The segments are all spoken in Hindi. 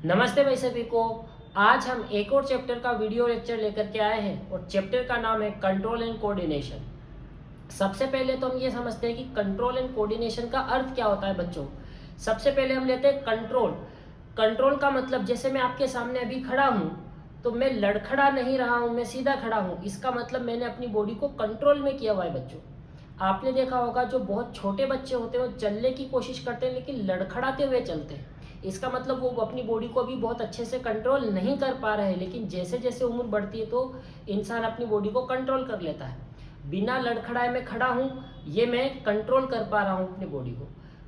नमस्ते भाई सभी को। आज हम एक और चैप्टर का वीडियो लेक्चर लेकर के आए हैं और चैप्टर का नाम है कंट्रोल एंड कोऑर्डिनेशन। सबसे पहले तो हम ये समझते हैं कि कंट्रोल एंड कोऑर्डिनेशन का अर्थ क्या होता है बच्चों। सबसे पहले हम लेते हैं कंट्रोल। कंट्रोल का मतलब जैसे मैं आपके सामने अभी खड़ा हूँ तो मैं लड़खड़ा नहीं रहा हूँ, मैं सीधा खड़ा हूँ। इसका मतलब मैंने अपनी बॉडी को कंट्रोल में किया हुआ है बच्चों। आपने देखा होगा जो बहुत छोटे बच्चे होते हैं वो चलने की कोशिश करते हैं लेकिन लड़खड़ाते हुए चलते हैं। इसका मतलब वो अपनी बॉडी को भी बहुत अच्छे से कंट्रोल नहीं कर पा रहे हैं, लेकिन जैसे जैसे उम्र बढ़ती है तो इंसान अपनी बॉडी को कंट्रोल कर लेता है। बिना लड़खड़ाए मैं खड़ा हूँ, ये मैं कंट्रोल कर पा रहा हूँ अपनी बॉडी को।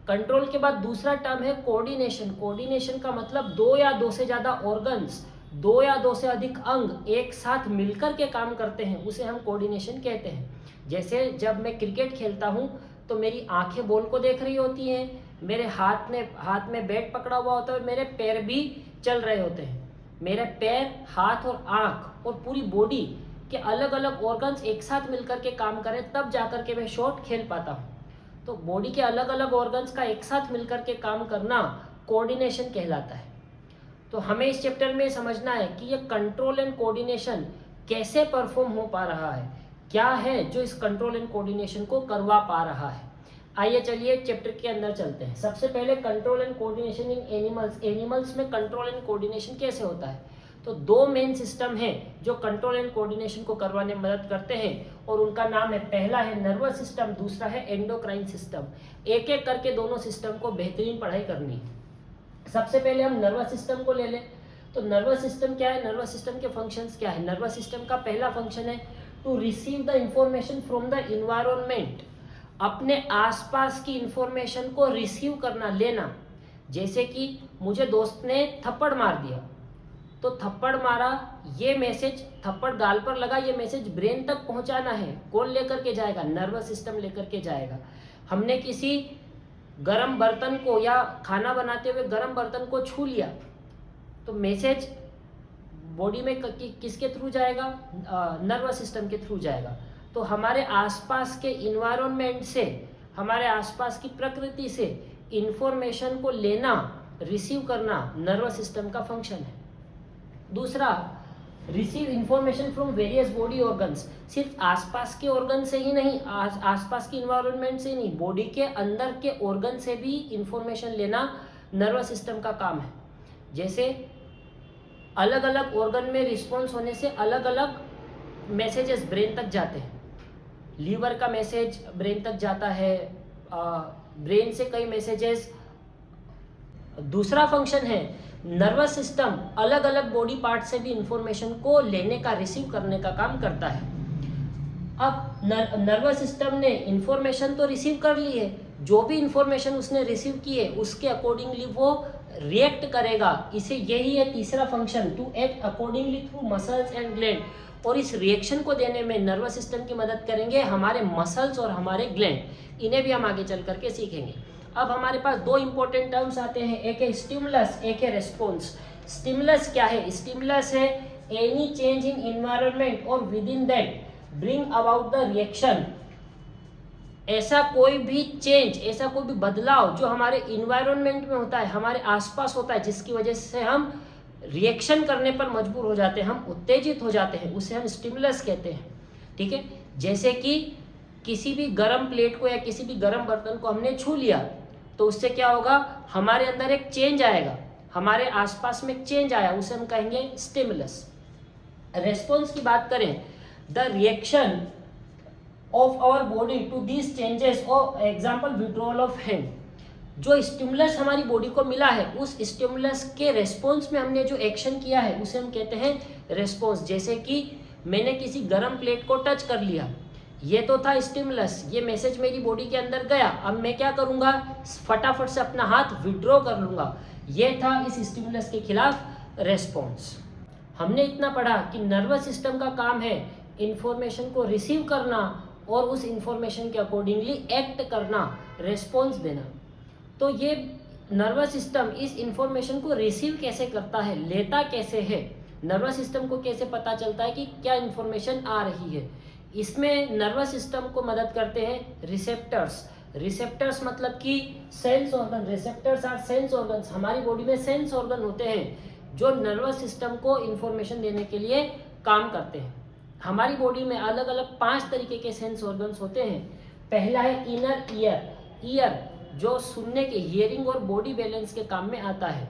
कंट्रोल के बाद दूसरा टर्म है कोऑर्डिनेशन। कोऑर्डिनेशन का मतलब दो या दो से ज़्यादा ऑर्गन्स, दो या दो से अधिक अंग एक साथ मिलकर के काम करते हैं, उसे हम कोऑर्डिनेशन कहते हैं। जैसे जब मैं क्रिकेट खेलता हूँ तो मेरी आंखें बॉल को देख रही होती हैं, मेरे हाथ में बैट पकड़ा हुआ होता है और मेरे पैर भी चल रहे होते हैं। मेरे पैर, हाथ और आँख और पूरी बॉडी के अलग अलग ऑर्गन्स एक साथ मिलकर के काम करें तब जाकर के मैं शॉट खेल पाता हूँ। तो बॉडी के अलग अलग ऑर्गन्स का एक साथ मिलकर के काम करना कोऑर्डिनेशन कहलाता है। तो हमें इस चैप्टर में समझना है कि ये कंट्रोल एंड कोऑर्डिनेशन कैसे परफॉर्म हो पा रहा है, क्या है जो इस कंट्रोल एंड कोऑर्डिनेशन को करवा पा रहा है। आइए चलिए चैप्टर के अंदर चलते हैं। सबसे पहले control and coordination in animals. Animals में कंट्रोल एंड कोऑर्डिनेशन कैसे होता है। तो दो मेन सिस्टम हैं जो कंट्रोल एंड कोऑर्डिनेशन को करवाने में मदद करते हैं और उनका नाम है, पहला है नर्वस सिस्टम, दूसरा है एंडोक्राइन सिस्टम। एक एक करके दोनों सिस्टम को बेहतरीन पढ़ाई करनी है। सबसे पहले हम नर्वस सिस्टम को ले लें। तो नर्वस सिस्टम क्या है, नर्वस सिस्टम के फंक्शंस क्या है। नर्वस सिस्टम का पहला फंक्शन है to receive the information from the environment. अपने आसपास की इंफॉर्मेशन को रिसीव करना, लेना। जैसे कि मुझे दोस्त ने थप्पड़ मार दिया तो थप्पड़ मारा, ये मैसेज थप्पड़ गाल पर लगा, ये मैसेज ब्रेन तक पहुंचाना है। कौन लेकर के जाएगा, नर्वस सिस्टम लेकर के जाएगा। हमने किसी गरम बर्तन को या खाना बनाते हुए गरम बर्तन को छू लिया तो मैसेज बॉडी में किसके थ्रू जाएगा, नर्वस सिस्टम के थ्रू जाएगा। तो हमारे आसपास के इन्वायरमेंट से, हमारे आसपास की प्रकृति से इंफॉर्मेशन को लेना, रिसीव करना नर्वस सिस्टम का फंक्शन है। दूसरा, receive information from various body organs. सिर्फ आसपास के ऑर्गन से ही नहीं, आसपास की इन्वायरमेंट से नहीं, बॉडी के अंदर के ऑर्गन से भी इंफॉर्मेशन लेना नर्वस सिस्टम का काम है। जैसे अलग अलग ऑर्गन में रिस्पॉन्स होने से अलग अलग मैसेजेस ब्रेन तक जाते हैं। लीवर का मैसेज ब्रेन तक जाता है, ब्रेन से कई मैसेजेस। दूसरा फंक्शन है, नर्वस सिस्टम अलग अलग बॉडी पार्ट से भी इंफॉर्मेशन को लेने का, रिसीव करने का काम करता है। अब नर्वस सिस्टम ने इंफॉर्मेशन तो रिसीव कर ली है, जो भी इंफॉर्मेशन उसने रिसीव की है उसके अकॉर्डिंगली वो रिएक्ट करेगा। इसे यही है तीसरा function, to act accordingly through muscles and gland. और इस रिएक्शन को देने में नर्वस सिस्टम की मदद करेंगे हमारे मसल्स और हमारे ग्लैंड। इन्हें भी हम आगे चल करके सीखेंगे। अब हमारे पास दो इंपॉर्टेंट टर्म्स आते हैं, एक है स्टिमुलस, एक है रेस्पॉन्स। स्टिमुलस क्या है, स्टिमुलस है एनी चेंज इन एनवायरनमेंट और with in that bring about the reaction. ऐसा कोई भी चेंज, ऐसा कोई भी बदलाव जो हमारे इन्वायरमेंट में होता है, हमारे आसपास होता है, जिसकी वजह से हम रिएक्शन करने पर मजबूर हो जाते हैं, हम उत्तेजित हो जाते हैं, उसे हम स्टिमुलस कहते हैं। ठीक है, जैसे कि किसी भी गर्म प्लेट को या किसी भी गर्म बर्तन को हमने छू लिया तो उससे क्या होगा, हमारे अंदर एक चेंज आएगा, हमारे आसपास में एक चेंज आया, उसे हम कहेंगे स्टिमुलस। रेस्पॉन्स की बात करें, the reaction of our body to these changes, और एग्जाम्पल विड्रॉल ऑफ हैंड। जो स्टिमुलस हमारी बॉडी को मिला है उस स्टिमुलस के रेस्पॉन्स में हमने जो एक्शन किया है उसे हम कहते हैं रेस्पॉन्स। जैसे कि मैंने किसी गर्म प्लेट को टच कर लिया, ये तो था स्टिमुलस, ये मैसेज मेरी बॉडी के अंदर गया। अब मैं क्या करूँगा, फटाफट से अपना हाथ विड्रॉ कर लूँगा, ये था इस स्टिमुलस के खिलाफ रेस्पॉन्स। हमने इतना पढ़ा कि नर्वस सिस्टम का काम है इंफॉर्मेशन को रिसीव करना और उस इंफॉर्मेशन के अकॉर्डिंगली एक्ट करना, रेस्पॉन्स देना। तो ये नर्वस सिस्टम इस इंफॉर्मेशन को रिसीव कैसे करता है, लेता कैसे है, नर्वस सिस्टम को कैसे पता चलता है कि क्या इंफॉर्मेशन आ रही है, इसमें नर्वस सिस्टम को मदद करते हैं रिसेप्टर्स। रिसेप्टर्स मतलब कि sense organ, receptors are sense organs. हमारी बॉडी में सेंस ऑर्गन होते हैं जो नर्वस सिस्टम को इंफॉर्मेशन देने के लिए काम करते हैं। हमारी बॉडी में अलग अलग 5 तरीके के सेंस ऑर्गन्स होते हैं। पहला है इनर ईयर, ईयर जो सुनने के, हियरिंग और बॉडी बैलेंस के काम में आता है।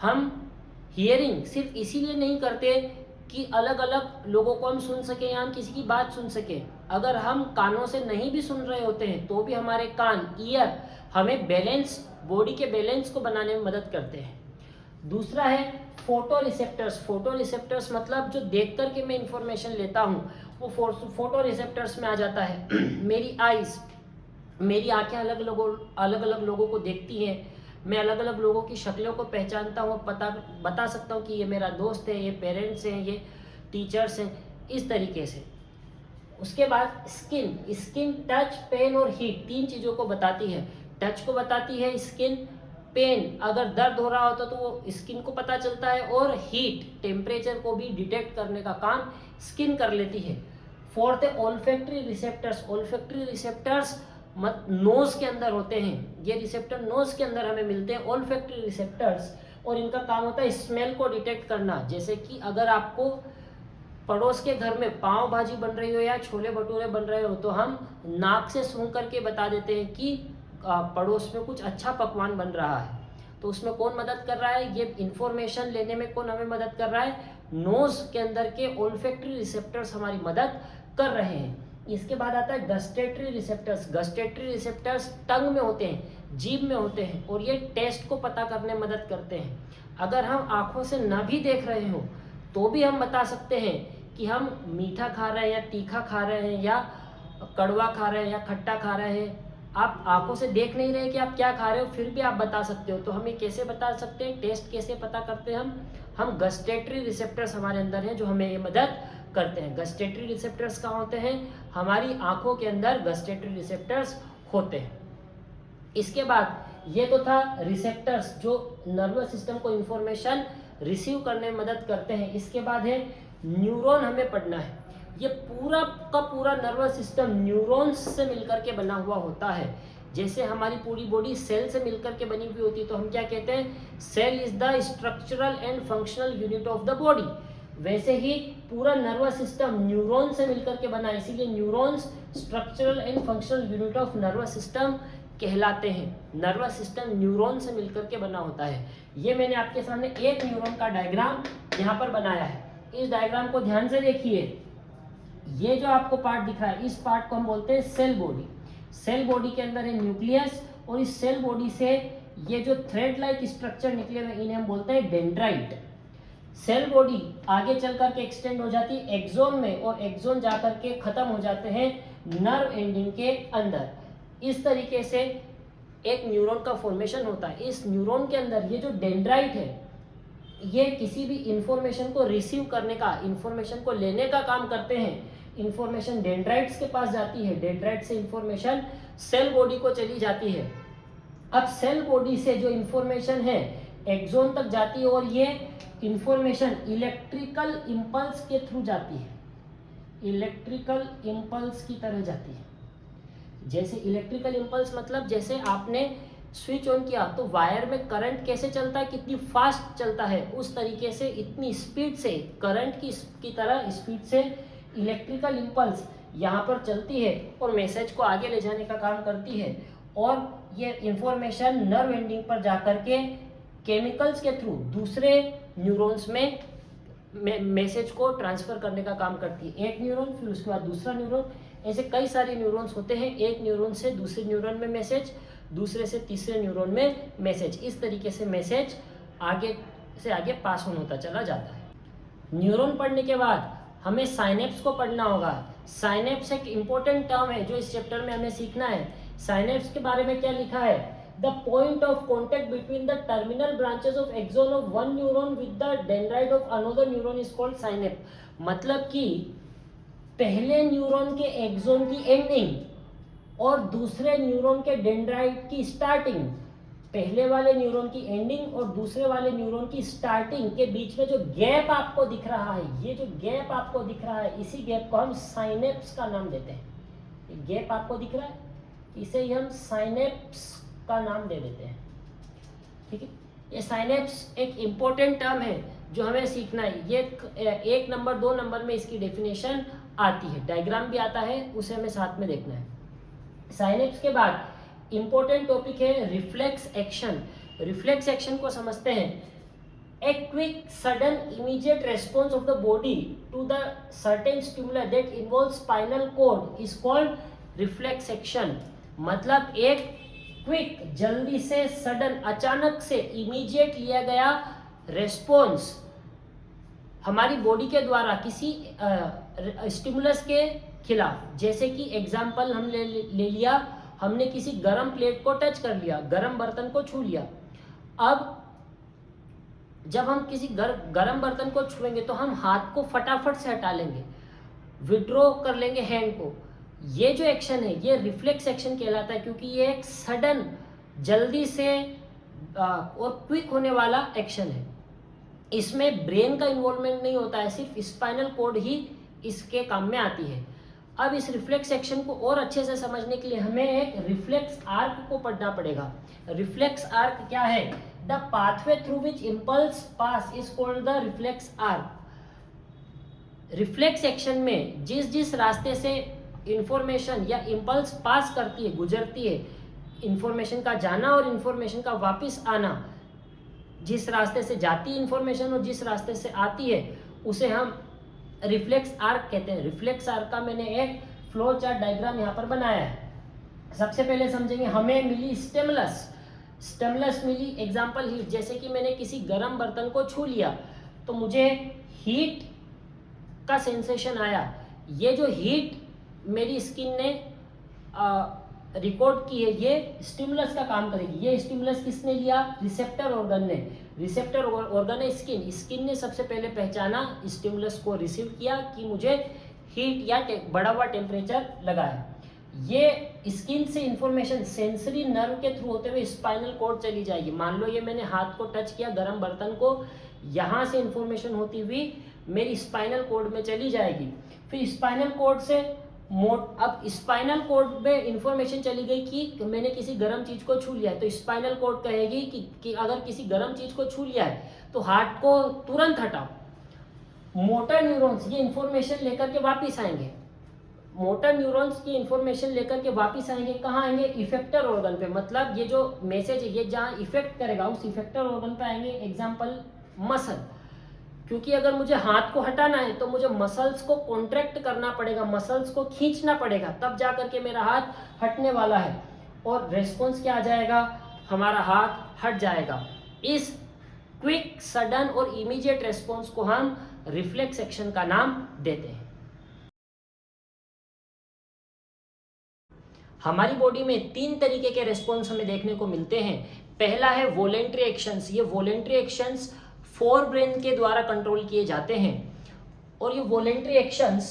हम हियरिंग सिर्फ इसीलिए नहीं करते कि अलग अलग लोगों को हम सुन सके या हम किसी की बात सुन सके। अगर हम कानों से नहीं भी सुन रहे होते हैं तो भी हमारे कान, ईयर, हमें बैलेंस, बॉडी के बैलेंस को बनाने में मदद करते हैं। दूसरा है फोटो रिसेप्टर्स। फोटो रिसेप्टर्स मतलब जो देख करके मैं इंफॉर्मेशन लेता हूँ वो फोटो रिसेप्टर्स में आ जाता है। मेरी आईज, मेरी आंखें अलग अलग लोगों को देखती हैं। मैं अलग अलग लोगों की शक्लों को पहचानता हूँ, बता सकता हूँ कि ये मेरा दोस्त है, ये पेरेंट्स हैं, ये टीचर्स हैं, इस तरीके से। उसके बाद स्किन, स्किन टच, पेन और हीट 3 चीज़ों को बताती है। टच को बताती है स्किन, पेन अगर दर्द हो रहा होता तो वो स्किन को पता चलता है, और हीट टेम्परेचर को भी डिटेक्ट करने का काम स्किन कर लेती है। फोर्थ है olfactory receptors. Olfactory receptors nose के अंदर होते हैं। ये रिसेप्टर नोज के अंदर हमें मिलते हैं, ओल्फैक्टरी रिसेप्टर्स, और इनका काम होता है स्मेल को डिटेक्ट करना। जैसे कि अगर आपको पड़ोस के घर में पाव भाजी बन रही हो या छोले भटूरे बन रहे हो तो हम नाक से सूंघ करके बता देते हैं कि पड़ोस में कुछ अच्छा पकवान बन रहा है। तो उसमें कौन मदद कर रहा है? ये इंफॉर्मेशन लेने में कौन हमें मदद कर रहा है? नोज के अंदर के ओल्फैक्टरी रिसेप्टर्स हमारी मदद कर रहे हैं। इसके बाद आता है गस्टेटरी रिसेप्टर्स। गस्टेटरी रिसेप्टर्स टंग में होते हैं, जीभ में होते हैं, और ये टेस्ट को पता करने में मदद करते हैं। अगर हम आंखों से न भी देख रहे हो तो भी हम बता सकते हैं कि हम मीठा खा रहे हैं या तीखा खा रहे हैं या कड़वा खा रहे हैं या खट्टा खा रहे हैं। आप आंखों से देख नहीं रहे कि आप क्या खा रहे हो, फिर भी आप बता सकते हो। तो हम ये कैसे बता सकते हैं? टेस्ट कैसे पता करते हैं हम गस्टेटरी रिसेप्टर्स हमारे अंदर हैं जो हमें ये मदद करते हैं। गस्टेटरी रिसेप्टर्स कहाँ होते हैं? हमारी आंखों के अंदर गस्टेटरी रिसेप्टर्स होते हैं। इसके बाद ये तो था रिसेप्टर्स जो नर्वस सिस्टम को इंफॉर्मेशन रिसीव करने में मदद करते हैं। इसके बाद है न्यूरॉन, हमें पढ़ना है। ये पूरा का पूरा नर्वस सिस्टम न्यूरॉन्स से मिलकर के बना हुआ होता है। जैसे हमारी पूरी बॉडी सेल से मिलकर के बनी हुई होती है तो हम क्या कहते हैं? Cell is the structural and functional unit of the body. वैसे ही पूरा नर्वस सिस्टम न्यूरॉन से मिलकर के बना है, इसीलिए neurons structural and functional unit of nervous system कहलाते हैं। नर्वस सिस्टम न्यूरॉन से मिलकर के बना होता है। ये मैंने आपके सामने एक न्यूरॉन का डायग्राम यहाँ पर बनाया है। इस डायग्राम को ध्यान से देखिए। ये जो आपको पार्ट दिख रहा है, इस पार्ट को हम बोलते हैं सेल बॉडी। सेल बॉडी के अंदर है न्यूक्लियस, और इस सेल बॉडी से ये जो थ्रेड लाइक स्ट्रक्चर निकले हुए इन्हें हम बोलते हैं डेंड्राइट। सेल बॉडी आगे चल करके एक्सटेंड हो जाती है एक्सोन में, और एक्सोन जाकर के खत्म हो जाते हैं नर्व एंडिंग के अंदर। इस तरीके से एक न्यूरॉन का फॉर्मेशन होता है। इस न्यूरॉन के अंदर ये जो डेंड्राइट है ये किसी भी इंफॉर्मेशन को रिसीव करने का, इंफॉर्मेशन को लेने का काम करते हैं। इंफॉर्मेशन डेंड्राइट्स के पास जाती है, डेंड्राइट से इंफॉर्मेशन सेल बॉडी को चली जाती है। अब सेल बॉडी से जो इंफॉर्मेशन है एक्सोन तक जाती है, और ये इंफॉर्मेशन इलेक्ट्रिकल इम्पल्स के थ्रू जाती है, इलेक्ट्रिकल इम्पल्स की तरह जाती है। जैसे इलेक्ट्रिकल इम्पल्स मतलब जैसे आपने स्विच ऑन किया तो वायर में करंट कैसे चलता है, कितनी फास्ट चलता है, उस तरीके से इतनी स्पीड से करंट की तरह स्पीड से इलेक्ट्रिकल इम्पल्स यहाँ पर चलती है और मैसेज को आगे ले जाने का काम करती है। और ये इंफॉर्मेशन नर्व एंडिंग पर जाकर के केमिकल्स के थ्रू दूसरे न्यूरॉन्स में मैसेज को ट्रांसफर करने का काम करती है। एक न्यूरॉन, फिर उसके बाद दूसरा न्यूरॉन, ऐसे कई सारे न्यूरॉन्स होते हैं। एक न्यूरॉन से दूसरे न्यूरॉन में मैसेज, दूसरे से तीसरे न्यूरॉन में मैसेज, इस तरीके से मैसेज आगे से आगे पास ऑन होता चला जाता है। न्यूरॉन पढ़ने के बाद हमें साइनेप्स को पढ़ना होगा। साइनेप्स एक इम्पोर्टेंट टर्म है जो इस चैप्टर में हमें सीखना है। साइनेप्स के बारे में क्या लिखा है? The point of contact between the terminal branches of axon of one neuron with the dendrite of another neuron is called synapse. मतलब कि पहले न्यूरॉन के एक्सोन की एंडिंग और दूसरे न्यूरॉन के डेंड्राइट की स्टार्टिंग, पहले वाले न्यूरॉन की एंडिंग और दूसरे वाले न्यूरॉन की स्टार्टिंग के बीच में जो गैप आपको दिख रहा है, ये जो गैप आपको दिख रहा है, इसी गैप को हम साइनेप्स का नाम देते हैं। गैप आपको दिख रहा है, इसे ही हम साइनेप्स का नाम दे देते हैं। ठीक है, ये साइनेप्स एक इम्पोर्टेंट टर्म है जो हमें सीखना है। ये 1 नंबर 2 नंबर में इसकी डेफिनेशन आती है, डायग्राम भी आता है, उसे हमें साथ में देखना है। साइनेप्स के बाद इम्पोर्टेंट टॉपिक है रिफ्लेक्स एक्शन। रिफ्लेक्स एक्शन को समझते हैं। A quick, sudden, immediate response of the body to the certain stimuli that involves spinal cord is called reflex action। मतलब एक क्विक, जल्दी से, सडन, अचानक से, इमीडिएट लिया गया रेस्पॉन्स हमारी बॉडी के द्वारा किसी स्टिमुलस के खिलाफ। जैसे कि एग्जाम्पल हम ले लिया, हमने किसी गर्म प्लेट को टच कर लिया, गर्म बर्तन को छू लिया। अब जब हम किसी गर्म बर्तन को छुएंगे तो हम हाथ को फटाफट से हटा लेंगे, विड्रॉ कर लेंगे हैंड को। ये जो एक्शन है ये रिफ्लेक्स एक्शन कहलाता है, क्योंकि ये एक सडन, जल्दी से और क्विक होने वाला एक्शन है। इसमें ब्रेन का इन्वॉल्वमेंट नहीं होता है, सिर्फ स्पाइनल कॉर्ड ही इसके काम में आती है। अब इस रिफ्लेक्स एक्शन को और अच्छे से समझने के लिए हमें एक रिफ्लेक्स आर्क को पढ़ना पड़ेगा। रिफ्लेक्स आर्क क्या है? The pathway through which impulse pass is called the reflex arc. Reflex action में जिस जिस रास्ते से इंफॉर्मेशन या इम्पल्स पास करती है, गुजरती है, इंफॉर्मेशन का जाना और इंफॉर्मेशन का वापस आना, जिस रास्ते से जाती है इंफॉर्मेशन और जिस रास्ते से आती है, उसे हम रिफ्लेक्स आर्क कहते हैं। रिफ्लेक्स आर्क का मैंने एक फ्लो चार्ट डायग्राम यहाँ पर बनाया है। सबसे पहले समझेंगे, हमें मिली स्टिमुलस मिली, एग्जांपल हीट। जैसे कि मैंने किसी गर्म बर्तन को छू लिया तो मुझे हीट का सेंसेशन आया। ये जो हीट मेरी स्किन ने रिकॉर्ड की है, ये स्टिमुलस का काम करेगी। ये स्टिमुलस किसने लिया? रिसेप्टर ऑर्गन ने। रिसेप्टर ऑर्गन है स्किन ने सबसे पहले पहचाना, स्टिमुलस को रिसीव किया कि मुझे हीट या बढ़ा हुआ टेम्परेचर लगा है। ये स्किन से इंफॉर्मेशन सेंसरी नर्व के थ्रू होते हुए स्पाइनल कॉर्ड चली जाएगी। मान लो ये मैंने हाथ को टच किया गर्म बर्तन को, यहाँ से इंफॉर्मेशन होती हुई मेरी स्पाइनल कॉर्ड में चली जाएगी। फिर स्पाइनल कॉर्ड से अब स्पाइनल कॉर्ड में इंफॉर्मेशन चली गई कि मैंने किसी गर्म चीज को छू लिया है, तो स्पाइनल कॉर्ड कहेगी कि अगर किसी गर्म चीज को छू लिया है तो हार्ट को तुरंत हटाओ। मोटर न्यूरॉन्स ये इंफॉर्मेशन लेकर के वापस आएंगे। मोटर न्यूरॉन्स की इंफॉर्मेशन लेकर के वापस आएंगे, कहाँ आएंगे? इफेक्टर ऑर्गन पे। मतलब ये जो मैसेज है ये जहाँ इफेक्ट करेगा उस इफेक्टर ऑर्गन पे आएंगे। एग्जाम्पल मसल, क्योंकि अगर मुझे हाथ को हटाना है तो मुझे मसल्स को कॉन्ट्रैक्ट करना पड़ेगा, मसल्स को खींचना पड़ेगा, तब जा करके मेरा हाथ हटने वाला है और रेस्पॉन्स क्या आ जाएगा? हमारा हाथ हट जाएगा। इस क्विक, सडन और इमीडिएट रेस्पॉन्स को हम रिफ्लेक्स एक्शन का नाम देते हैं। हमारी बॉडी में 3 तरीके के रेस्पॉन्स हमें देखने को मिलते हैं। पहला है वॉलेंट्री एक्शंस। ये वॉलेंट्री एक्शंस फोर ब्रेन के द्वारा कंट्रोल किए जाते हैं और ये वॉलेंट्री एक्शंस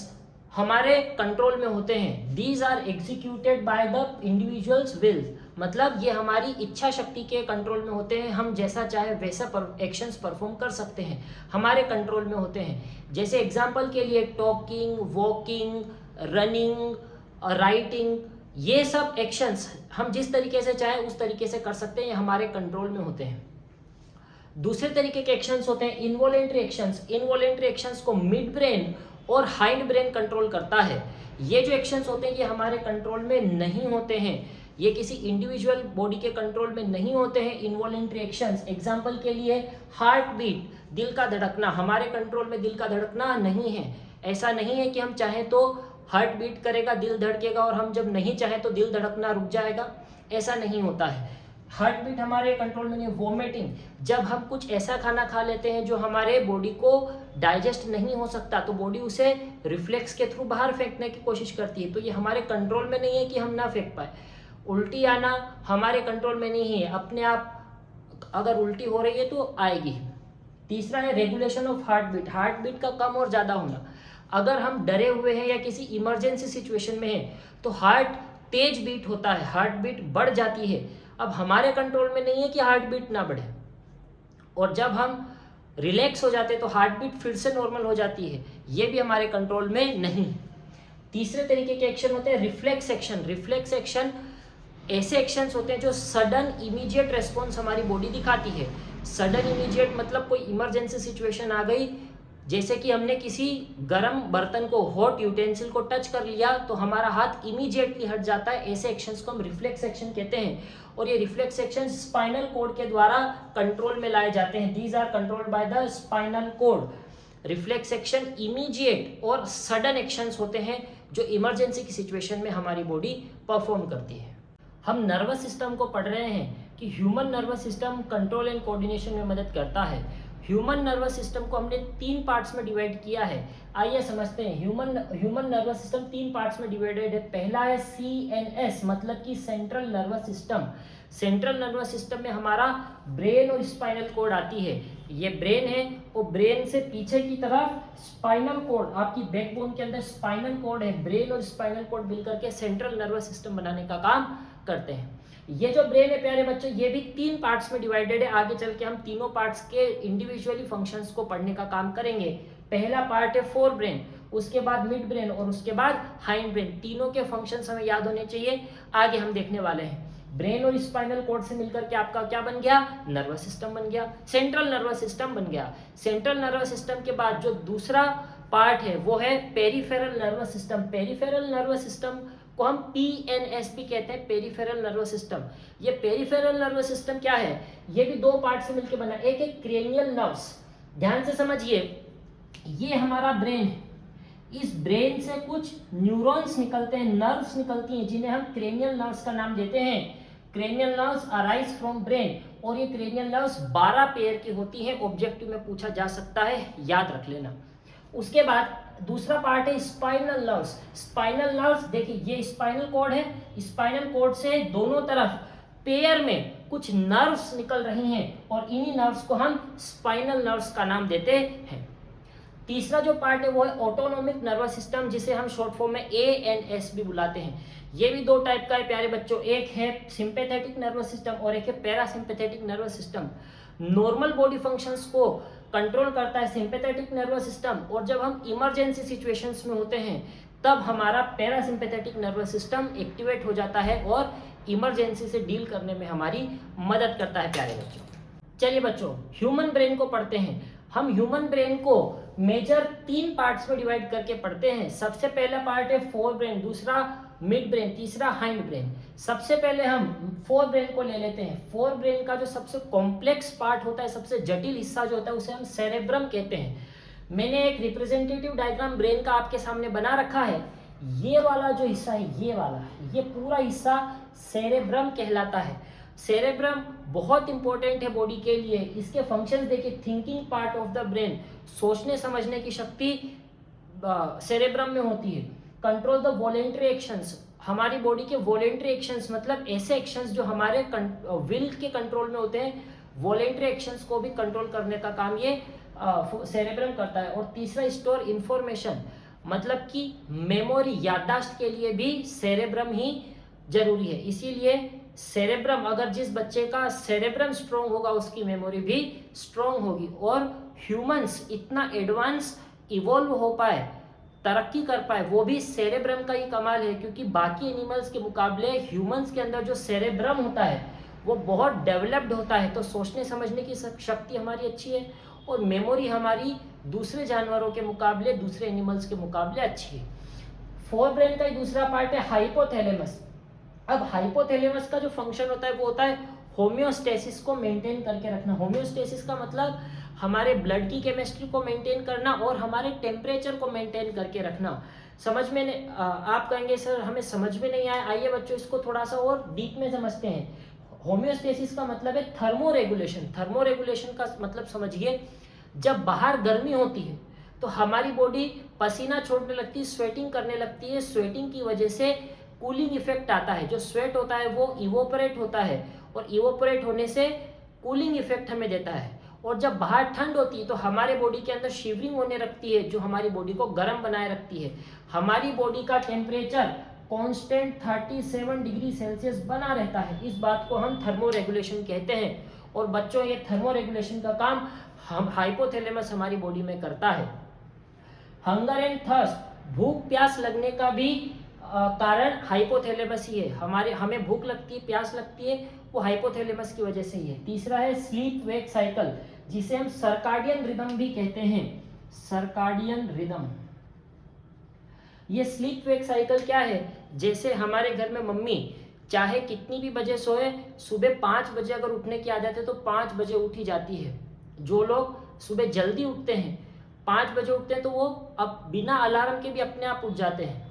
हमारे कंट्रोल में होते हैं। These are executed by the individual's will. मतलब ये हमारी इच्छा शक्ति के कंट्रोल में होते हैं, हम जैसा चाहे वैसा एक्शंस परफॉर्म कर सकते हैं, हमारे कंट्रोल में होते हैं। जैसे एग्जांपल के लिए टॉकिंग, वॉकिंग, रनिंग, राइटिंग, ये सब एक्शंस हम जिस तरीके से चाहे उस तरीके से कर सकते हैं, ये हमारे कंट्रोल में होते हैं। दूसरे तरीके के एक्शंस होते हैं इनवॉलेंट्री एक्शंस। इनवॉलेंट्री एक्शंस को मिड ब्रेन और हाइंड ब्रेन कंट्रोल करता है। ये जो एक्शंस होते हैं ये हमारे कंट्रोल में नहीं होते हैं, ये किसी इंडिविजुअल बॉडी के कंट्रोल में नहीं होते हैं इनवॉलेंट्री एक्शंस। एग्जांपल के लिए हार्ट बीट, दिल का धड़कना, हमारे कंट्रोल में दिल का धड़कना नहीं है। ऐसा नहीं है कि हम चाहें तो हार्ट बीट करेगा, दिल धड़केगा और हम जब नहीं चाहें तो दिल धड़कना रुक जाएगा, ऐसा नहीं होता है। हार्ट बीट हमारे कंट्रोल में नहीं। वोमिटिंग, जब हम कुछ ऐसा खाना खा लेते हैं जो हमारे बॉडी को डाइजेस्ट नहीं हो सकता तो बॉडी उसे रिफ्लेक्स के थ्रू बाहर फेंकने की कोशिश करती है, तो ये हमारे कंट्रोल में नहीं है कि हम ना फेंक पाए। उल्टी आना हमारे कंट्रोल में नहीं है, अपने आप अगर उल्टी हो रही है तो आएगी। तीसरा है regulation of heart beat. Heart beat का कम और ज़्यादा होना। अगर हम डरे हुए हैं या किसी इमरजेंसी सिचुएशन में हैं तो हार्ट तेज बीट होता है, हार्ट बीट बढ़ जाती है। अब हमारे कंट्रोल में नहीं है कि हार्ट बीट ना बढ़े, और जब हम रिलैक्स हो जाते हैं तो हार्ट बीट फिर से नॉर्मल हो जाती है, ये भी हमारे कंट्रोल में नहीं। तीसरे तरीके के एक्शन होते हैं रिफ्लेक्स एक्शन। रिफ्लेक्स एक्शन ऐसे एक्शंस होते हैं जो सडन इमीडिएट रेस्पॉन्स हमारी बॉडी दिखाती है। सडन इमीडिएट मतलब कोई इमरजेंसी सिचुएशन आ गई, जैसे कि हमने किसी गर्म बर्तन को, हॉट यूटेंसिल को टच कर लिया तो हमारा हाथ इमीडिएटली हट जाता है। ऐसे एक्शंस को हम रिफ्लेक्स एक्शन कहते हैं और ये रिफ्लेक्स एक्शन स्पाइनल कोड के द्वारा कंट्रोल में लाए जाते हैं। These are controlled by the spinal cord. Reflex action immediate और सडन एक्शंस होते हैं जो इमरजेंसी की सिचुएशन में हमारी बॉडी परफॉर्म करती है। हम नर्वस सिस्टम को पढ़ रहे हैं कि human nervous system control and coordination में मदद करता है। ह्यूमन नर्वस सिस्टम को हमने 3 पार्ट्स में डिवाइड किया है। आइए समझते हैं। ह्यूमन नर्वस सिस्टम 3 पार्ट्स में डिवाइडेड है। पहला है CNS मतलब कि central nervous system. Central nervous system में हमारा ब्रेन और स्पाइनल कोड आती है। ये ब्रेन है और ब्रेन से पीछे की तरफ स्पाइनल कोड, आपकी बैकबोन के अंदर स्पाइनल कोड है। ब्रेन और स्पाइनल कोड मिलकर के सेंट्रल नर्वस सिस्टम बनाने का काम करते हैं। ये जो ब्रेन है प्यारे बच्चों, ये भी 3 पार्ट्स में डिवाइडेड है। आगे चल के हम तीनों पार्ट्स के इंडिविजुअली फंक्शंस को पढ़ने का काम करेंगे। पहला पार्ट है फोर ब्रेन, उसके बाद मिड ब्रेन और उसके बाद हाइंड ब्रेन। तीनों के फंक्शंस हमें याद होने चाहिए, आगे हम देखने वाले हैं। ब्रेन और स्पाइनल कोड से मिलकर के आपका क्या बन गया? नर्वस सिस्टम बन गया, सेंट्रल नर्वस सिस्टम बन गया। सेंट्रल नर्वस सिस्टम के बाद जो दूसरा पार्ट है वो है peripheral nervous system. Peripheral nervous system को हम PNS भी कहते हैं, पेरिफेरल नर्वस सिस्टम। ये पेरिफेरल नर्वस सिस्टम क्या है? ये भी 2 पार्ट से मिलकर बना। एक है क्रेनियल नर्व्स, ध्यान से समझिए। ये हमारा ब्रेन है, इस ब्रेन से कुछ न्यूरॉन्स निकलते हैं, नर्व्स निकलती हैं, जिन्हें हम क्रेनियल नर्व्स का नाम देते हैं। Cranial nerves arise from brain और ये क्रेनियल नर्व्स 12 पेयर की होती हैं। ऑब्जेक्टिव में पूछा जा सकता है, याद रख लेना। उसके बाद दूसरा पार्ट है स्पाइनल नर्व्स। स्पाइनल नर्व्स देखिए, ये स्पाइनल कोड है, स्पाइनल कोड से दोनों तरफ पेयर में कुछ नर्व्स निकल रही हैं और इन्हीं नर्व्स को हम स्पाइनल नर्व्स का नाम देते हैं। तीसरा जो पार्ट है वो है ऑटोनोमिक नर्वस सिस्टम, जिसे हम शॉर्ट फॉर्म में ANS भी बुलाते हैं। ये भी 2 टाइप का है प्यारे बच्चों, एक है सिंपैथेटिक नर्वस सिस्टम और एक है parasympathetic nervous system. Normal body functions को कंट्रोल करता है सिंपैथेटिक नर्वस सिस्टम, और जब हम इमरजेंसी सिचुएशंस में होते हैं तब हमारा पैरासिम्पैथेटिक नर्वस सिस्टम एक्टिवेट हो जाता है और इमरजेंसी से डील करने में हमारी मदद करता है प्यारे बच्चों। चलिए बच्चों, ह्यूमन ब्रेन को पढ़ते हैं। हम ह्यूमन ब्रेन को मेजर 3 पार्ट्स में डिवाइड करके पढ़ते हैं। सबसे पहला पार्ट है फोर ब्रेन, दूसरा मिड ब्रेन, तीसरा हाइंड ब्रेन। सबसे पहले हम फोर ब्रेन को ले लेते हैं। फोर ब्रेन का जो सबसे कॉम्प्लेक्स पार्ट होता है, सबसे जटिल हिस्सा जो होता है, उसे हम सेरेब्रम कहते हैं। मैंने एक रिप्रेजेंटेटिव डायग्राम ब्रेन का आपके सामने बना रखा है। ये वाला जो हिस्सा है, ये वाला, ये पूरा हिस्सा सेरेब्रम कहलाता है। सेरेब्रम बहुत इंपॉर्टेंट है बॉडी के लिए। इसके फंक्शंस देखिए, thinking part of the brain, सोचने समझने की शक्ति सेरेब्रम में होती है। कंट्रोल द वॉलेंट्री एक्शंस, हमारी बॉडी के वॉलेंट्री एक्शंस मतलब ऐसे एक्शंस जो हमारे विल के कंट्रोल में होते हैं, वॉलेंट्री एक्शंस को भी कंट्रोल करने का काम ये सेरेब्रम करता है। और तीसरा स्टोर इंफॉर्मेशन, मतलब कि मेमोरी, याददाश्त के लिए भी सेरेब्रम ही जरूरी है। इसीलिए सेरेब्रम, अगर जिस बच्चे का सेरेब्रम स्ट्रॉन्ग होगा उसकी मेमोरी भी स्ट्रॉन्ग होगी। और ह्यूमंस इतना एडवांस इवॉल्व हो पाए, तरक्की कर पाए, वो भी सेरेब्रम का ही कमाल है, क्योंकि बाकी एनिमल्स के मुकाबले ह्यूमंस के अंदर जो सेरेब्रम होता है वो बहुत डेवलप्ड होता है। तो सोचने समझने की शक्ति हमारी अच्छी है और मेमोरी हमारी दूसरे जानवरों के मुकाबले, दूसरे एनिमल्स के मुकाबले अच्छी है। फोर ब्रेन का ही दूसरा पार्ट है हाइपोथैलेमस। अब हाइपोथैलेमस का जो फंक्शन होता है वो होता है होम्योस्टेसिस को मेंटेन करके रखना। होम्योस्टेसिस का मतलब हमारे ब्लड की केमिस्ट्री को मेंटेन करना और हमारे टेम्परेचर को मेंटेन करके रखना। समझ में आप कहेंगे सर हमें समझ में नहीं आया, आइए बच्चों इसको थोड़ा सा और डीप में समझते हैं। होम्योस्टेसिस का मतलब है थर्मो रेगुलेशन। थर्मो रेगुलेशन का मतलब समझिए, जब बाहर गर्मी होती है तो हमारी बॉडी पसीना छोड़ने लगती है, स्वेटिंग करने लगती है। स्वेटिंग की वजह से कूलिंग इफेक्ट आता है। जो स्वेट होता है वो इवोपरेट होता है और इवोपरेट होने से कूलिंग इफेक्ट हमें देता है। और जब बाहर ठंड होती है तो हमारे बॉडी के अंदर शिवरिंग होने लगती है, जो हमारी बॉडी को गर्म बनाए रखती है। हमारी बॉडी का टेम्परेचर कांस्टेंट 37 डिग्री सेल्सियस बना रहता है। इस बात को हम थर्मो रेगुलेशन कहते हैं। और बच्चों, ये थर्मो रेगुलेशन का काम हम हाइपोथैलेमस हमारी बॉडी में करता है। हंगर एंड थर्स्ट, भूख प्यास लगने का भी कारण हाइपोथैलेमस ही है। हमें भूख लगती है, प्यास लगती है, वो हाइपोथैलेमस की वजह से ही है। तीसरा है स्लीप वेक साइकिल, जिसे हम सर्काडियन रिदम भी कहते हैं। सर्काडियन रिदम, ये स्लीप वेक साइकिल क्या है? जैसे हमारे घर में मम्मी चाहे कितनी भी बजे सोए, सुबह 5 बजे अगर उठने की आदत है तो 5 बजे उठी जाती है। जो लोग सुबह जल्दी उठते हैं, 5 बजे उठते हैं, तो वो अब बिना अलार्म के भी अपने आप उठ जाते हैं।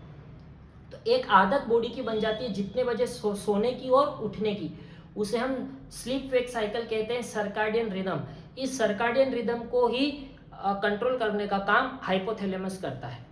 तो एक आदत बॉडी की बन जाती है जितने बजे सोने की और उठने की, उसे हम स्लीप वेक साइकिल कहते हैं, सर्काडियन रिदम। इस सर्काडियन रिदम को ही कंट्रोल करने का काम हाइपोथैलेमस करता है।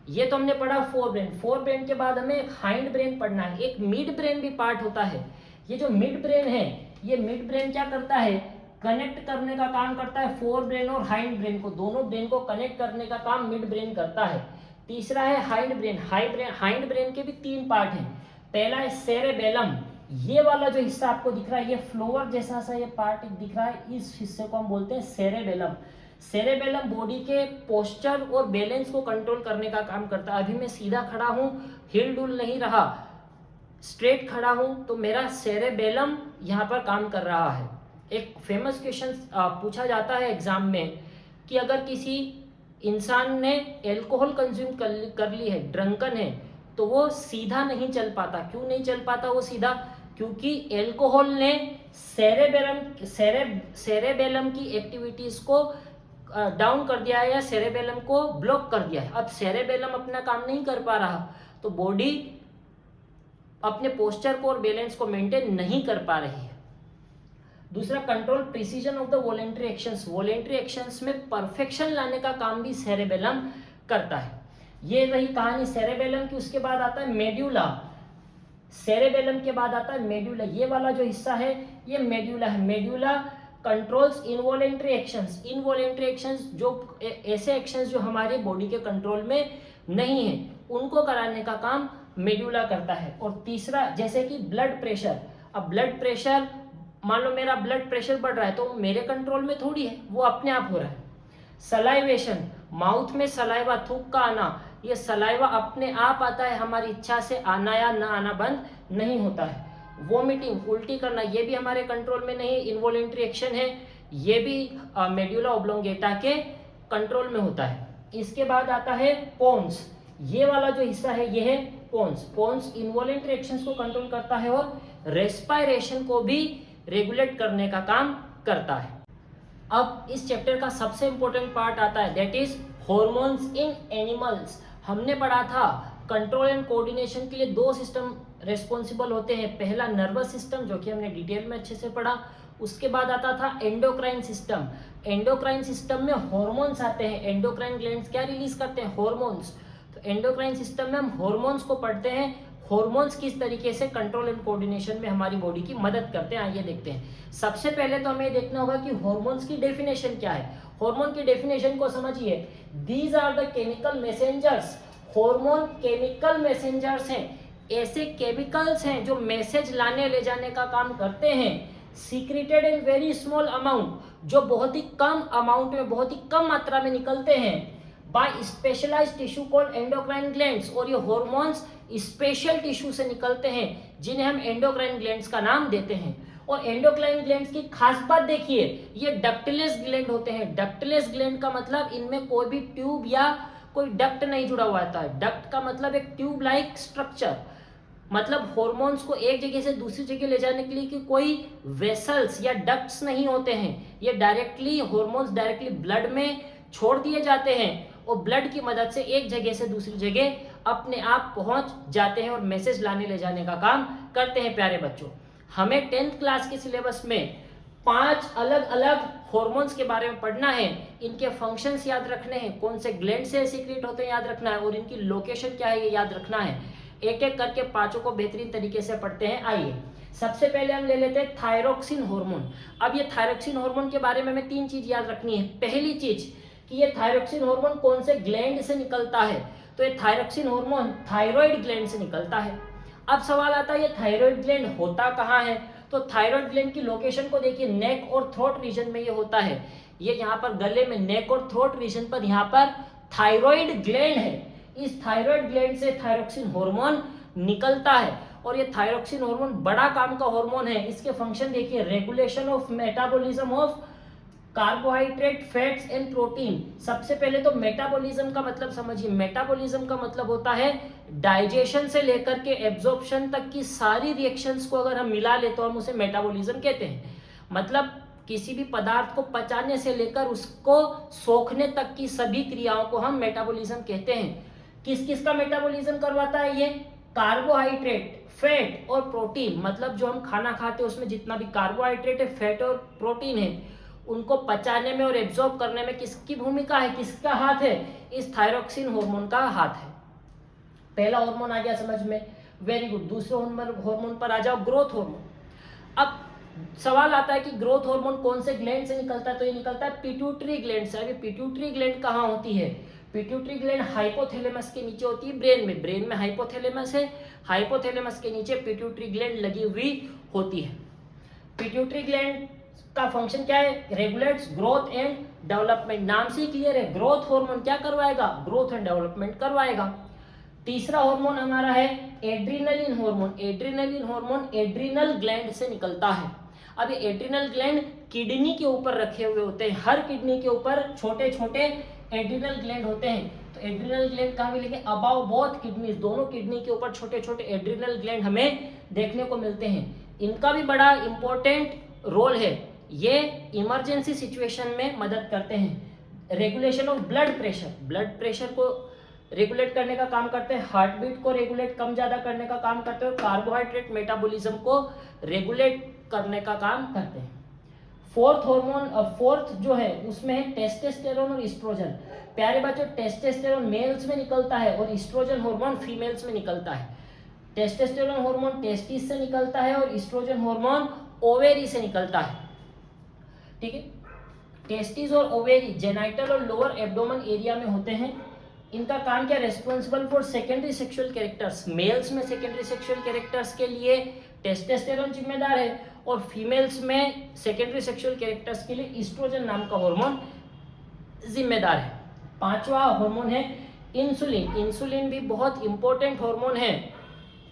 ये तो हमने पढ़ा फोर ब्रेन के बाद हमें एक हाइंड ब्रेन पढ़ना है, एक मिड ब्रेन भी पार्ट होता है। ये जो मिड ब्रेन है, ये मिड ब्रेन क्या करता है? कनेक्ट करने का काम करता है फोर ब्रेन और हाइंड ब्रेन को, दोनों ब्रेन को कनेक्ट करने का काम मिड ब्रेन करता है। तीसरा है हाइंड ब्रेन। हाइंड ब्रेन के भी 3 पार्ट हैं। पहला है सेरेबेलम, ये वाला जो हिस्सा आपको दिख रहा है, ये फ्लोवर जैसा सा ये पार्ट दिख रहा है, इस हिस्से को हम बोलते हैं सेरेबेलम। सेरेबेलम बॉडी के पोस्चर और बैलेंस को कंट्रोल करने का काम करता है। अभी मैं सीधा खड़ा हूँ, हिल डुल नहीं रहा, स्ट्रेट खड़ा हूँ, तो मेरा सेरेबेलम यहाँ पर काम कर रहा है। एक फेमस क्वेश्चन पूछा जाता है एग्जाम में कि अगर किसी इंसान ने एल्कोहल कंज्यूम कर ली है, ड्रंकन है, तो वो सीधा नहीं चल पाता। क्यों नहीं चल पाता वो सीधा? क्योंकि एल्कोहल ने सेरेबेलम की एक्टिविटीज को डाउन कर दिया है या सेरेबेलम को ब्लॉक कर दिया है। अब सेरेबेलम अपना काम नहीं कर पा रहा, तो बॉडी अपने पोस्चर को और बैलेंस को मेंटेन नहीं कर पा रही है। दूसरा, control precision of the voluntary actions. Voluntary actions में परफेक्शन लाने का काम भी सेरेबेलम करता है। ये रही कहानी सेरेबेलम की। उसके बाद आता है मेड्यूला। सेरेबेलम के बाद आता है मेड्यूला। ये वाला जो हिस्सा है ये मेड्यूला है। Medulla controls involuntary actions. Involuntary actions जो ऐसे एक्शंस जो हमारे बॉडी के कंट्रोल में नहीं है, उनको कराने का काम मेड्यूला करता है। और तीसरा, जैसे कि ब्लड प्रेशर। अब ब्लड प्रेशर, मान लो मेरा ब्लड प्रेशर बढ़ रहा है, तो मेरे कंट्रोल में थोड़ी है, वो अपने आप हो रहा है। सलाइवेशन, माउथ में सलाइवा, थूक का आना, ये सलाइवा अपने आप आता है, हमारी इच्छा से आना या ना आना बंद नहीं होता है। वोमिटिंग, उल्टी करना, ये भी हमारे कंट्रोल में नहीं है, इनवॉलेंट्री एक्शन है, ये भी मेड्यूला ऑब्लोंगेटा के कंट्रोल में होता है। इसके बाद आता है पोन्स। ये वाला जो हिस्सा है ये है पोन्स। पोन्स इनवॉलेंट्री एक्शंस को कंट्रोल करता है और रेस्पिरेशन को भी रेगुलेट करने का काम करता है। अब इस चैप्टर का सबसे इंपॉर्टेंट पार्ट आता है, that is hormones in animals. हमने पढ़ा था कंट्रोल एंड कोऑर्डिनेशन के लिए 2 सिस्टम रेस्पॉन्सिबल होते हैं। पहला नर्वस सिस्टम, जो कि हमने डिटेल में अच्छे से पढ़ा। उसके बाद आता था एंडोक्राइन सिस्टम। एंडोक्राइन सिस्टम में हॉर्मोन्स आते हैं। एंडोक्राइन ग्लैंड्स क्या रिलीज करते हैं? हॉर्मोन्स। तो एंडोक्राइन सिस्टम में हम हॉर्मोन्स को पढ़ते हैं। हॉर्मोन्स किस तरीके से कंट्रोल एंड कोऑर्डिनेशन में हमारी बॉडी की मदद करते हैं, आइए देखते हैं। सबसे पहले तो हमें देखना होगा कि हॉर्मोन्स की डेफिनेशन क्या है। हार्मोन की डेफिनेशन को समझिए। These are the chemical messengers. Hormone chemical messengers हैं, ऐसे केमिकल्स हैं जो मैसेज लाने ले जाने का काम करते हैं। Secreted in very small amount, जो बहुत ही कम अमाउंट में, बहुत ही कम मात्रा में निकलते हैं by specialised tissue called endocrine glands. और ये हार्मोन्स स्पेशल टिश्यू से निकलते हैं जिन्हें हम एंडोक्राइन ग्लैंड्स का नाम देते हैं। और एंडोक्राइन ग्लैंड्स की खास बात देखिए, ये डक्टलेस ग्लैंड होते हैं। डक्टलेस ग्लैंड का मतलब इनमें कोई भी ट्यूब या कोई डक्ट नहीं जुड़ा हुआ होता है। डक्ट का मतलब एक ट्यूब लाइक स्ट्रक्चर, मतलब हॉर्मोन्स को एक जगह से दूसरी जगह ले जाने के लिए कि कोई वेसल्स या डक्ट्स नहीं होते हैं। ये डायरेक्टली हॉर्मोन्स डायरेक्टली ब्लड में छोड़ दिए जाते हैं और ब्लड की मदद से एक जगह से दूसरी जगह अपने आप पहुंच जाते हैं और मैसेज लाने ले जाने का काम करते हैं। प्यारे बच्चों, हमें 10th क्लास के सिलेबस में 5 अलग अलग हॉर्मोन्स के बारे में पढ़ना है। इनके फंक्शंस याद रखने हैं, कौन से ग्लैंड से सीक्रेट होते हैं याद रखना है, और इनकी लोकेशन क्या है ये याद रखना है। एक एक करके 5 को बेहतरीन तरीके से पढ़ते हैं। आइए, सबसे पहले हम ले लेते हैं थायरोक्सिन हार्मोन। अब ये थायरोक्सिन हार्मोन के बारे में हमें 3 चीज याद रखनी है। पहली चीज कि ये थायरोक्सिन हार्मोन कौन से ग्लैंड से निकलता है, तो ये थायरोक्सिन हार्मोन थायराइड ग्लैंड से निकलता है। अब सवाल आता है ये थायराइड ग्लैंड होता कहाँ है, तो थायराइड ग्लैंड की लोकेशन को देखिए, नेक और थ्रोट रीजन में ये होता है। ये यहाँ पर गले में नेक और थ्रोट रीजन पर यहाँ पर थायराइड ग्लैंड है। इस थायराइड ग्लैंड से थायरोक्सिन हार्मोन निकलता है और ये थायरोक्सिन हार्मोन बड़ा काम का हार्मोन है। इसके फंक्शन देखिए, regulation of metabolism of carbohydrate, fats and protein. सबसे पहले तो मेटाबॉलिज्म का मतलब समझिए। मेटाबॉलिज्म का मतलब होता है डाइजेशन से लेकर के एब्जॉर्प्शन तक की सारी रिएक्शंस को अगर हम मिला ले तो हम उसे मेटाबॉलिज्म कहते हैं। मतलब किसी भी पदार्थ को पचाने से लेकर उसको सोखने तक की सभी क्रियाओं को हम मेटाबॉलिज्म कहते हैं। किस किस का मेटाबॉलिज्म करवाता है ये? कार्बोहाइड्रेट, फैट और प्रोटीन। मतलब जो हम खाना खाते हैं उसमें जितना भी कार्बोहाइड्रेट है, फैट और प्रोटीन है, उनको पचाने में और एब्जॉर्ब करने में किसकी भूमिका है, किसका हाथ है? इस थायरोक्सिन हार्मोन का हाथ है। पहला हार्मोन आ गया समझ में, वेरी गुड। दूसरे हार्मोन पर आ जाओ, ग्रोथ हार्मोन। अब सवाल आता है कि ग्रोथ हार्मोन कौन से ग्लैंड से निकलता है? तो ये निकलता है पिट्यूटरी ग्लैंड से। अभी पिट्यूटरी ग्लैंड कहाँ होती है? पिट्यूटरी ग्लैंड हाइपोथैलेमस के नीचे होती है, ब्रेन में। ब्रेन में हाइपोथैलेमस है, हाइपोथैलेमस के नीचे पिट्यूटरी ग्लैंड लगी हुई होती है। पिट्यूटरी ग्लैंड का फंक्शन क्या है? Regulates growth and development. नाम से क्लियर है, ग्रोथ हार्मोन क्या करवाएगा? ग्रोथ एंड डेवलपमेंट करवाएगा। तीसरा हार्मोन हमारा है adrenaline hormone. Adrenaline hormone adrenal gland से निकलता है। अब ये एड्रिनल ग्लैंड किडनी के ऊपर रखे हुए होते हैं। हर किडनी के ऊपर छोटे छोटे एड्रिनल ग्लैंड होते हैं। तो एड्रिनल ग्लैंड कहाँ मिलेंगे? अबाव बोथ किडनीज, दोनों किडनी के ऊपर छोटे छोटे एड्रिनल ग्लैंड हमें देखने को मिलते हैं। इनका भी बड़ा इंपॉर्टेंट रोल है। ये इमरजेंसी सिचुएशन में मदद करते हैं। Regulation of blood pressure, blood pressure को रेगुलेट करने का काम करते हैं। हार्ट बीट को रेगुलेट कम ज्यादा करने का काम करते हैं। कार्बोहाइड्रेट मेटाबॉलिज्म को रेगुलेट करने का काम करते हैं। फोर्थ हार्मोन, फोर्थ जो है उसमें है टेस्टोस्टेरोन और एस्ट्रोजन। प्यारे बच्चों, टेस्टोस्टेरोन मेल्स में निकलता है और एस्ट्रोजन हार्मोन फीमेल्स में निकलता है। टेस्टोस्टेरोन हार्मोन टेस्टिस से निकलता है और एस्ट्रोजन हार्मोन ओवेरी से निकलता है। ठीक है, टेस्टिस और ओवेरी जेनाइटल और लोअर एब्डोमेन एरिया में होते हैं। इनका काम क्या? Responsible for secondary sexual characters. Males में सेकेंडरी सेक्सुअल कैरेक्टर्स के लिए टेस्टोस्टेरोन जिम्मेदार है और फीमेल्स में सेकेंडरी सेक्सुअल कैरेक्टर्स के लिए एस्ट्रोजन नाम का हार्मोन जिम्मेदार है। पांचवा हार्मोन है इंसुलिन। इंसुलिन भी बहुत इंपॉर्टेंट हार्मोन है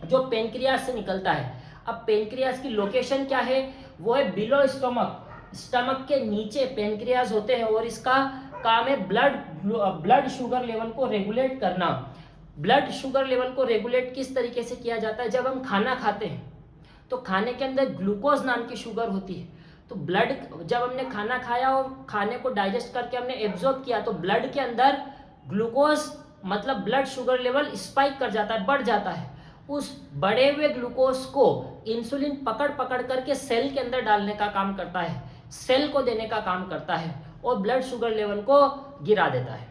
जो पेनक्रियास से निकलता है। अब पेनक्रियास की लोकेशन क्या है? वो है बिलो स्टमक। स्टमक के नीचे पेनक्रियास होते हैं और इसका काम है ब्लड शुगर लेवल को रेगुलेट करना। ब्लड शुगर लेवल को रेगुलेट किस तरीके से किया जाता है? जब हम खाना खाते हैं तो खाने के अंदर ग्लूकोज नाम की शुगर होती है। तो ब्लड, जब हमने खाना खाया और खाने को डाइजेस्ट करके हमने एब्जॉर्ब किया तो ब्लड के अंदर ग्लूकोज मतलब ब्लड शुगर लेवल स्पाइक कर जाता है, बढ़ जाता है। उस बढ़े हुए ग्लूकोज को इंसुलिन पकड़ पकड़ करके सेल के अंदर डालने का काम करता है, सेल को देने का काम करता है और ब्लड शुगर लेवल को गिरा देता है।